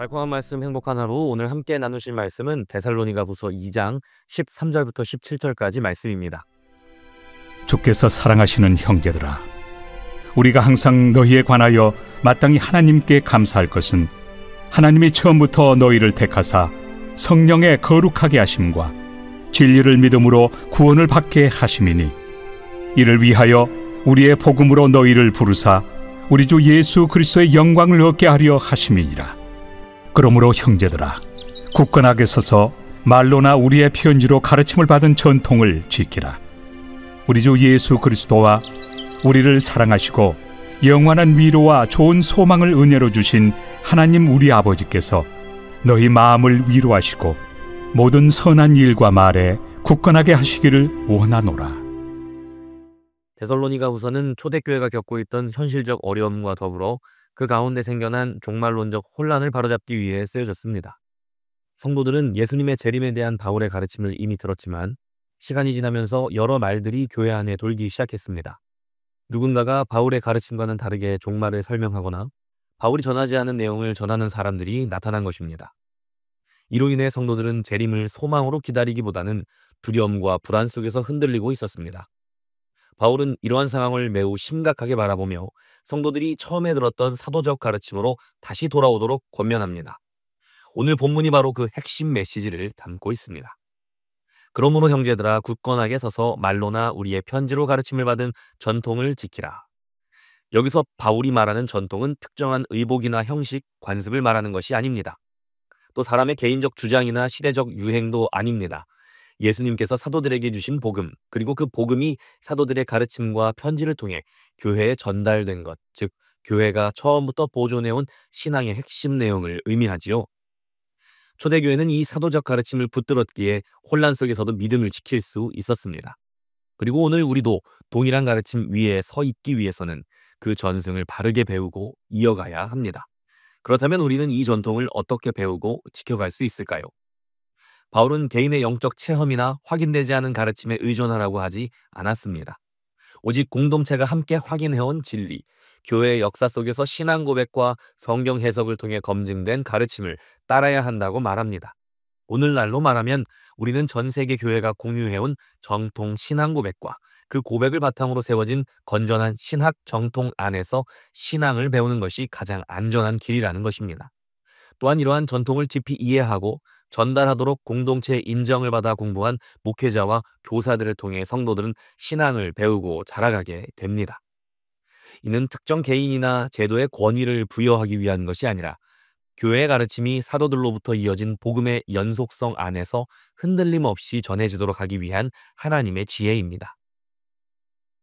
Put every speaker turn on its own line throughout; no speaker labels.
달콤한 말씀 행복한 하루 오늘 함께 나누실 말씀은 데살로니가후서 2장 13절부터 17절까지 말씀입니다.
주께서 사랑하시는 형제들아, 우리가 항상 너희에 관하여 마땅히 하나님께 감사할 것은 하나님이 처음부터 너희를 택하사 성령의 거룩하게 하심과 진리를 믿음으로 구원을 받게 하심이니, 이를 위하여 우리의 복음으로 너희를 부르사 우리 주 예수 그리스도의 영광을 얻게 하려 하심이니라. 그러므로 형제들아, 굳건하게 서서 말로나 우리의 편지로 가르침을 받은 전통을 지키라. 우리 주 예수 그리스도와 우리를 사랑하시고 영원한 위로와 좋은 소망을 은혜로 주신 하나님 우리 아버지께서 너희 마음을 위로하시고 모든 선한 일과 말에 굳건하게 하시기를 원하노라.
데살로니가후서는 초대교회가 겪고 있던 현실적 어려움과 더불어 그 가운데 생겨난 종말론적 혼란을 바로잡기 위해 쓰여졌습니다. 성도들은 예수님의 재림에 대한 바울의 가르침을 이미 들었지만 시간이 지나면서 여러 말들이 교회 안에 돌기 시작했습니다. 누군가가 바울의 가르침과는 다르게 종말을 설명하거나 바울이 전하지 않은 내용을 전하는 사람들이 나타난 것입니다. 이로 인해 성도들은 재림을 소망으로 기다리기보다는 두려움과 불안 속에서 흔들리고 있었습니다. 바울은 이러한 상황을 매우 심각하게 바라보며 성도들이 처음에 들었던 사도적 가르침으로 다시 돌아오도록 권면합니다. 오늘 본문이 바로 그 핵심 메시지를 담고 있습니다. 그러므로 형제들아, 굳건하게 서서 말로나 우리의 편지로 가르침을 받은 전통을 지키라. 여기서 바울이 말하는 전통은 특정한 의복이나 형식, 관습을 말하는 것이 아닙니다. 또 사람의 개인적 주장이나 시대적 유행도 아닙니다. 예수님께서 사도들에게 주신 복음, 그리고 그 복음이 사도들의 가르침과 편지를 통해 교회에 전달된 것, 즉 교회가 처음부터 보존해온 신앙의 핵심 내용을 의미하지요. 초대교회는 이 사도적 가르침을 붙들었기에 혼란 속에서도 믿음을 지킬 수 있었습니다. 그리고 오늘 우리도 동일한 가르침 위에 서 있기 위해서는 그 전승을 바르게 배우고 이어가야 합니다. 그렇다면 우리는 이 전통을 어떻게 배우고 지켜갈 수 있을까요? 바울은 개인의 영적 체험이나 확인되지 않은 가르침에 의존하라고 하지 않았습니다. 오직 공동체가 함께 확인해온 진리, 교회의 역사 속에서 신앙 고백과 성경 해석을 통해 검증된 가르침을 따라야 한다고 말합니다. 오늘날로 말하면 우리는 전 세계 교회가 공유해온 정통 신앙 고백과 그 고백을 바탕으로 세워진 건전한 신학 정통 안에서 신앙을 배우는 것이 가장 안전한 길이라는 것입니다. 또한 이러한 전통을 깊이 이해하고 전달하도록 공동체의 인정을 받아 공부한 목회자와 교사들을 통해 성도들은 신앙을 배우고 자라가게 됩니다. 이는 특정 개인이나 제도의 권위를 부여하기 위한 것이 아니라 교회의 가르침이 사도들로부터 이어진 복음의 연속성 안에서 흔들림 없이 전해지도록 하기 위한 하나님의 지혜입니다.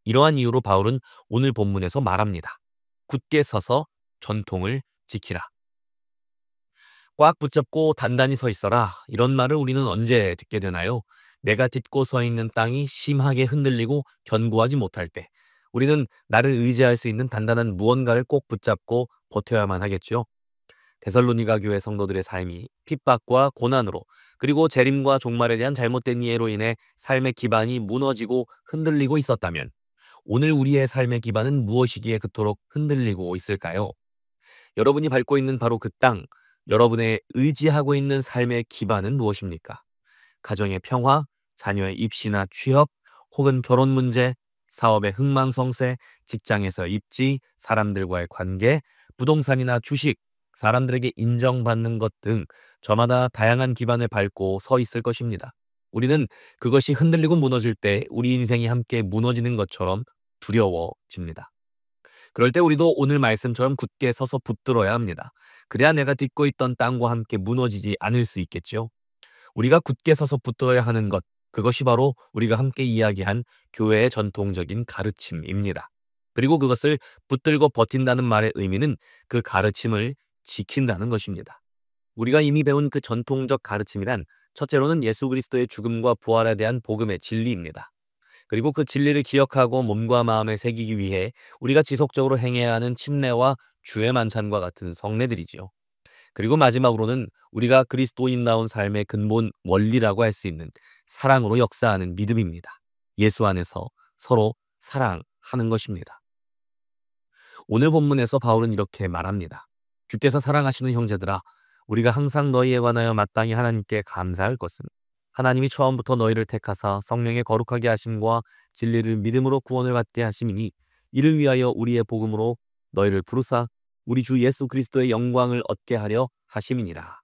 이러한 이유로 바울은 오늘 본문에서 말합니다. 굳게 서서 전통을 지키라. 꽉 붙잡고 단단히 서 있어라. 이런 말을 우리는 언제 듣게 되나요? 내가 딛고 서 있는 땅이 심하게 흔들리고 견고하지 못할 때 우리는 나를 의지할 수 있는 단단한 무언가를 꼭 붙잡고 버텨야만 하겠죠. 데살로니가 교회 성도들의 삶이 핍박과 고난으로, 그리고 재림과 종말에 대한 잘못된 이해로 인해 삶의 기반이 무너지고 흔들리고 있었다면 오늘 우리의 삶의 기반은 무엇이기에 그토록 흔들리고 있을까요? 여러분이 밟고 있는 바로 그 땅, 여러분의 의지하고 있는 삶의 기반은 무엇입니까? 가정의 평화, 자녀의 입시나 취업, 혹은 결혼 문제, 사업의 흥망성쇠, 직장에서 입지, 사람들과의 관계, 부동산이나 주식, 사람들에게 인정받는 것 등 저마다 다양한 기반을 밟고 서 있을 것입니다. 우리는 그것이 흔들리고 무너질 때 우리 인생이 함께 무너지는 것처럼 두려워집니다. 그럴 때 우리도 오늘 말씀처럼 굳게 서서 붙들어야 합니다. 그래야 내가 딛고 있던 땅과 함께 무너지지 않을 수 있겠죠. 우리가 굳게 서서 붙들어야 하는 것, 그것이 바로 우리가 함께 이야기한 교회의 전통적인 가르침입니다. 그리고 그것을 붙들고 버틴다는 말의 의미는 그 가르침을 지킨다는 것입니다. 우리가 이미 배운 그 전통적 가르침이란 첫째로는 예수 그리스도의 죽음과 부활에 대한 복음의 진리입니다. 그리고 그 진리를 기억하고 몸과 마음에 새기기 위해 우리가 지속적으로 행해야 하는 침례와 주의 만찬과 같은 성례들이지요. 그리고 마지막으로는 우리가 그리스도인다운 삶의 근본 원리라고 할 수 있는 사랑으로 역사하는 믿음입니다. 예수 안에서 서로 사랑하는 것입니다. 오늘 본문에서 바울은 이렇게 말합니다. 주께서 사랑하시는 형제들아, 우리가 항상 너희에 관하여 마땅히 하나님께 감사할 것은 하나님이 처음부터 너희를 택하사 성령의 거룩하게 하심과 진리를 믿음으로 구원을 받게 하심이니 이를 위하여 우리의 복음으로 너희를 부르사 우리 주 예수 그리스도의 영광을 얻게 하려 하심이니라.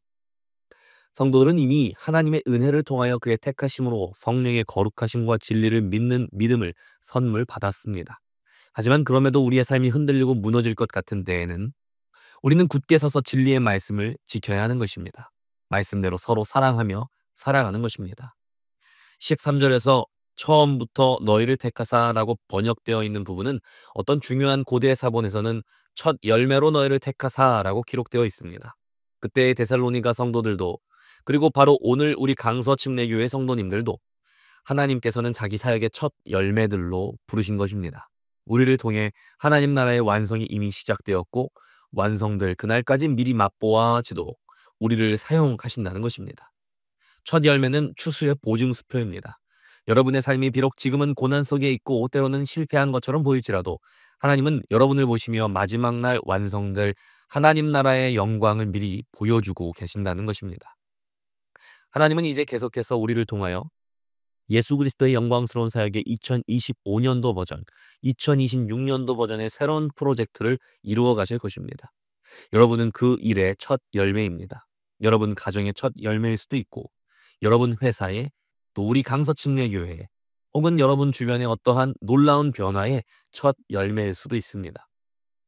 성도들은 이미 하나님의 은혜를 통하여 그의 택하심으로 성령의 거룩하심과 진리를 믿는 믿음을 선물 받았습니다. 하지만 그럼에도 우리의 삶이 흔들리고 무너질 것 같은 때에는 우리는 굳게 서서 진리의 말씀을 지켜야 하는 것입니다. 말씀대로 서로 사랑하며 살아가는 것입니다. 13절에서 처음부터 너희를 택하사라고 번역되어 있는 부분은 어떤 중요한 고대 사본에서는 첫 열매로 너희를 택하사라고 기록되어 있습니다. 그때의 데살로니가 성도들도 그리고 바로 오늘 우리 강서 침례교회 성도님들도 하나님께서는 자기 사역의 첫 열매들로 부르신 것입니다. 우리를 통해 하나님 나라의 완성이 이미 시작되었고 완성될 그날까지 미리 맛보아지도록 우리를 사용하신다는 것입니다. 첫 열매는 추수의 보증수표입니다. 여러분의 삶이 비록 지금은 고난 속에 있고 때로는 실패한 것처럼 보일지라도 하나님은 여러분을 보시며 마지막 날 완성될 하나님 나라의 영광을 미리 보여주고 계신다는 것입니다. 하나님은 이제 계속해서 우리를 통하여 예수 그리스도의 영광스러운 사역의 2025년도 버전, 2026년도 버전의 새로운 프로젝트를 이루어 가실 것입니다. 여러분은 그 일의 첫 열매입니다. 여러분 가정의 첫 열매일 수도 있고 여러분 회사에 또 우리 강서침례교회에 혹은 여러분 주변의 어떠한 놀라운 변화의 첫 열매일 수도 있습니다.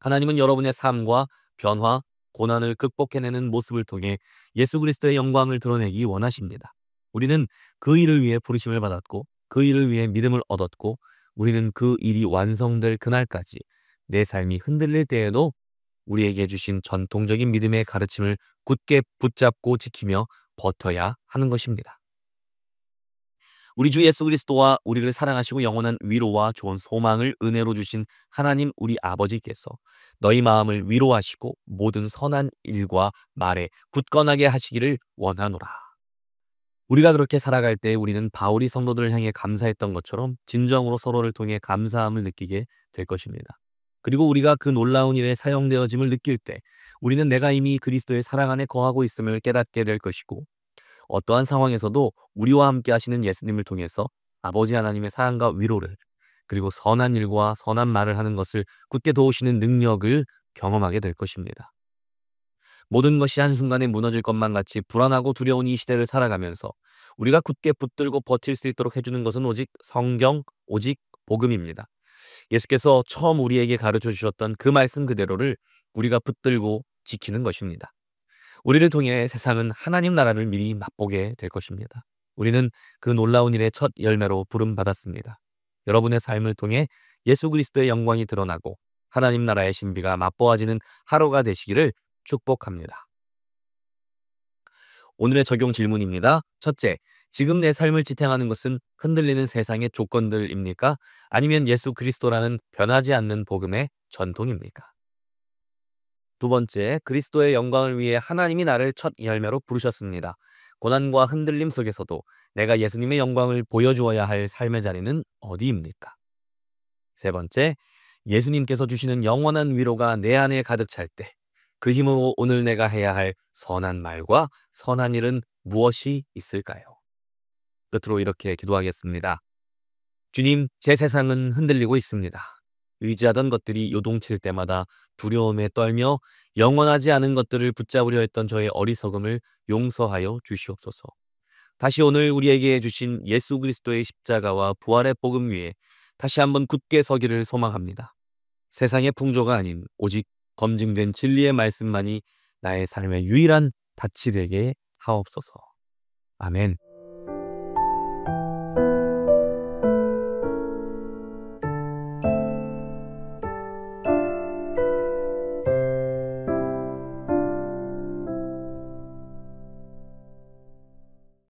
하나님은 여러분의 삶과 변화, 고난을 극복해내는 모습을 통해 예수 그리스도의 영광을 드러내기 원하십니다. 우리는 그 일을 위해 부르심을 받았고 그 일을 위해 믿음을 얻었고 우리는 그 일이 완성될 그날까지 내 삶이 흔들릴 때에도 우리에게 주신 전통적인 믿음의 가르침을 굳게 붙잡고 지키며 버텨야 하는 것입니다. 우리 주 예수 그리스도와 우리를 사랑하시고 영원한 위로와 좋은 소망을 은혜로 주신 하나님 우리 아버지께서 너희 마음을 위로하시고 모든 선한 일과 말에 굳건하게 하시기를 원하노라. 우리가 그렇게 살아갈 때 우리는 바울이 성도들을 향해 감사했던 것처럼 진정으로 서로를 통해 감사함을 느끼게 될 것입니다. 그리고 우리가 그 놀라운 일에 사용되어짐을 느낄 때 우리는 내가 이미 그리스도의 사랑 안에 거하고 있음을 깨닫게 될 것이고 어떠한 상황에서도 우리와 함께 하시는 예수님을 통해서 아버지 하나님의 사랑과 위로를 그리고 선한 일과 선한 말을 하는 것을 굳게 도우시는 능력을 경험하게 될 것입니다. 모든 것이 한순간에 무너질 것만 같이 불안하고 두려운 이 시대를 살아가면서 우리가 굳게 붙들고 버틸 수 있도록 해주는 것은 오직 성경, 오직 복음입니다. 예수께서 처음 우리에게 가르쳐 주셨던 그 말씀 그대로를 우리가 붙들고 지키는 것입니다. 우리를 통해 세상은 하나님 나라를 미리 맛보게 될 것입니다. 우리는 그 놀라운 일의 첫 열매로 부름받았습니다. 여러분의 삶을 통해 예수 그리스도의 영광이 드러나고 하나님 나라의 신비가 맛보아지는 하루가 되시기를 축복합니다. 오늘의 적용 질문입니다. 첫째, 지금 내 삶을 지탱하는 것은 흔들리는 세상의 조건들입니까? 아니면 예수 그리스도라는 변하지 않는 복음의 전통입니까? 두 번째, 그리스도의 영광을 위해 하나님이 나를 첫 열매로 부르셨습니다. 고난과 흔들림 속에서도 내가 예수님의 영광을 보여주어야 할 삶의 자리는 어디입니까? 세 번째, 예수님께서 주시는 영원한 위로가 내 안에 가득 찰 때 그 힘으로 오늘 내가 해야 할 선한 말과 선한 일은 무엇이 있을까요? 끝으로 이렇게 기도하겠습니다. 주님, 제 세상은 흔들리고 있습니다. 의지하던 것들이 요동칠 때마다 두려움에 떨며 영원하지 않은 것들을 붙잡으려 했던 저의 어리석음을 용서하여 주시옵소서. 다시 오늘 우리에게 주신 예수 그리스도의 십자가와 부활의 복음 위에 다시 한번 굳게 서기를 소망합니다. 세상의 풍조가 아닌 오직 검증된 진리의 말씀만이 나의 삶의 유일한 닻이 되게 하옵소서. 아멘.